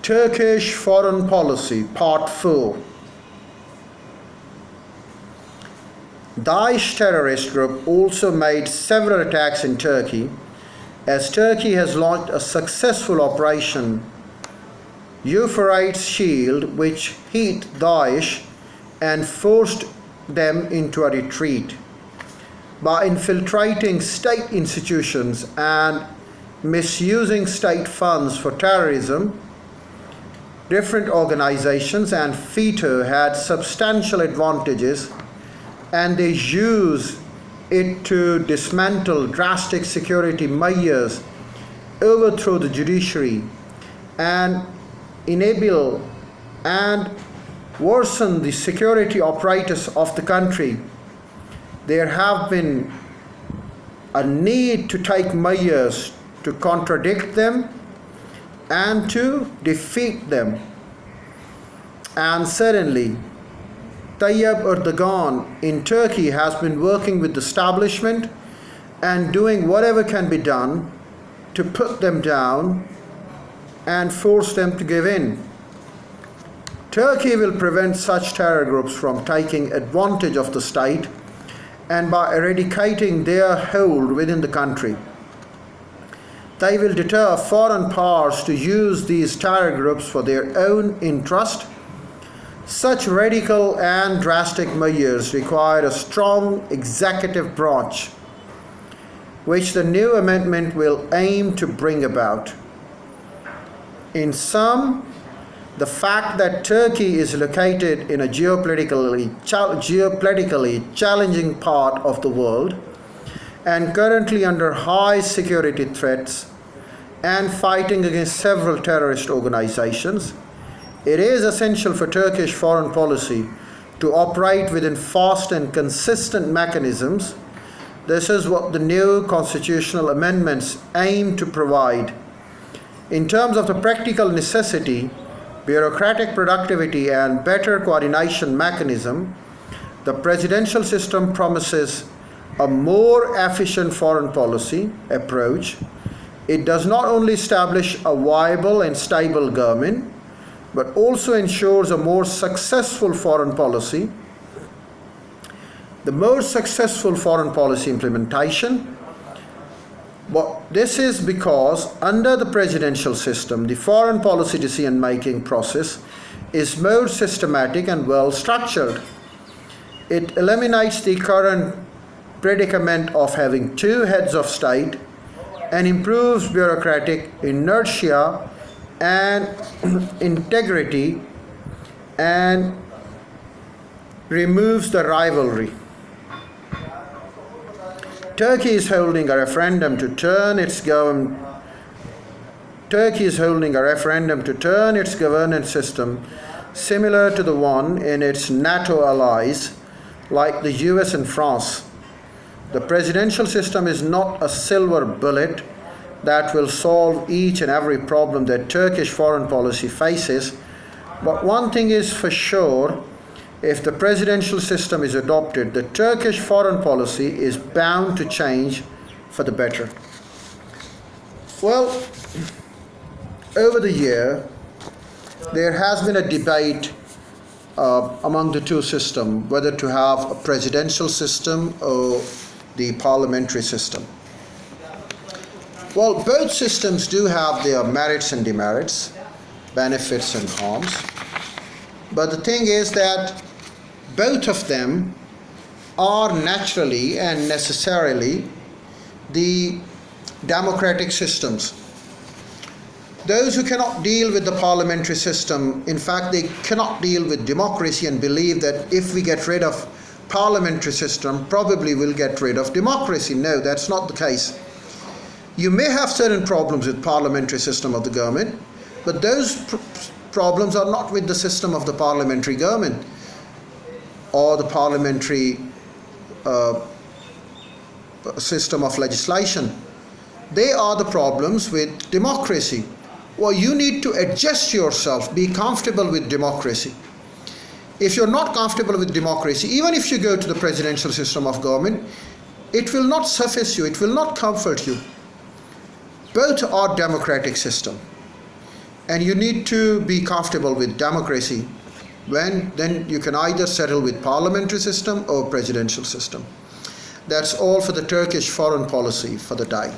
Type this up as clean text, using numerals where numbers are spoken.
Turkish Foreign Policy, Part 4. Daesh terrorist group also made several attacks in Turkey, as Turkey has launched a successful operation Euphrates Shield, which hit Daesh and forced them into a retreat. By infiltrating state institutions and misusing state funds for terrorism, different organizations and FETO had substantial advantages, and they used it to dismantle drastic security measures, overthrow the judiciary, and enable and worsen the security apparatus of the country. There have been a need to take measures to contradict them and to defeat them. And certainly, Tayyip Erdogan in Turkey has been working with the establishment and doing whatever can be done to put them down and force them to give in. Turkey will prevent such terror groups from taking advantage of the state and by eradicating their hold within the country. They will deter foreign powers to use these terror groups for their own interest. Such radical and drastic measures require a strong executive branch, which the new amendment will aim to bring about. In sum, the fact that Turkey is located in a geopolitically challenging part of the world and currently under high security threats and fighting against several terrorist organizations, it is essential for Turkish foreign policy to operate within fast and consistent mechanisms. This is what the new constitutional amendments aim to provide. In terms of the practical necessity, bureaucratic productivity, and better coordination mechanism, the presidential system promises a more efficient foreign policy approach. It does not only establish a viable and stable government, but also ensures a more successful foreign policy. The more successful foreign policy implementation. But this is because under the presidential system, the foreign policy decision-making process is more systematic and well structured. It eliminates the current predicament of having two heads of state and improves bureaucratic inertia and integrity and removes the rivalry. Turkey is holding a referendum to turn its governance system similar to the one in its NATO allies like the US and France. The presidential system is not a silver bullet that will solve each and every problem that Turkish foreign policy faces, but one thing is for sure: if the presidential system is adopted, the Turkish foreign policy is bound to change for the better. Well, over the year, there has been a debate among the two systems whether to have a presidential system or the parliamentary system. Well, both systems do have their merits and demerits, benefits and harms. But the thing is that both of them are naturally and necessarily the democratic systems. Those who cannot deal with the parliamentary system, in fact, they cannot deal with democracy and believe that if we get rid of parliamentary system, probably we'll get rid of democracy. No, that's not the case. You may have certain problems with parliamentary system of the government, but those problems are not with the system of the parliamentary government or the parliamentary system of legislation. They are the problems with democracy. Well, you need to adjust yourself, be comfortable with democracy. If you're not comfortable with democracy, even if you go to the presidential system of government, it will not suffice you, it will not comfort you. Both are democratic systems. And you need to be comfortable with democracy. Then you can either settle with parliamentary system or presidential system. That's all for the Turkish foreign policy for the day.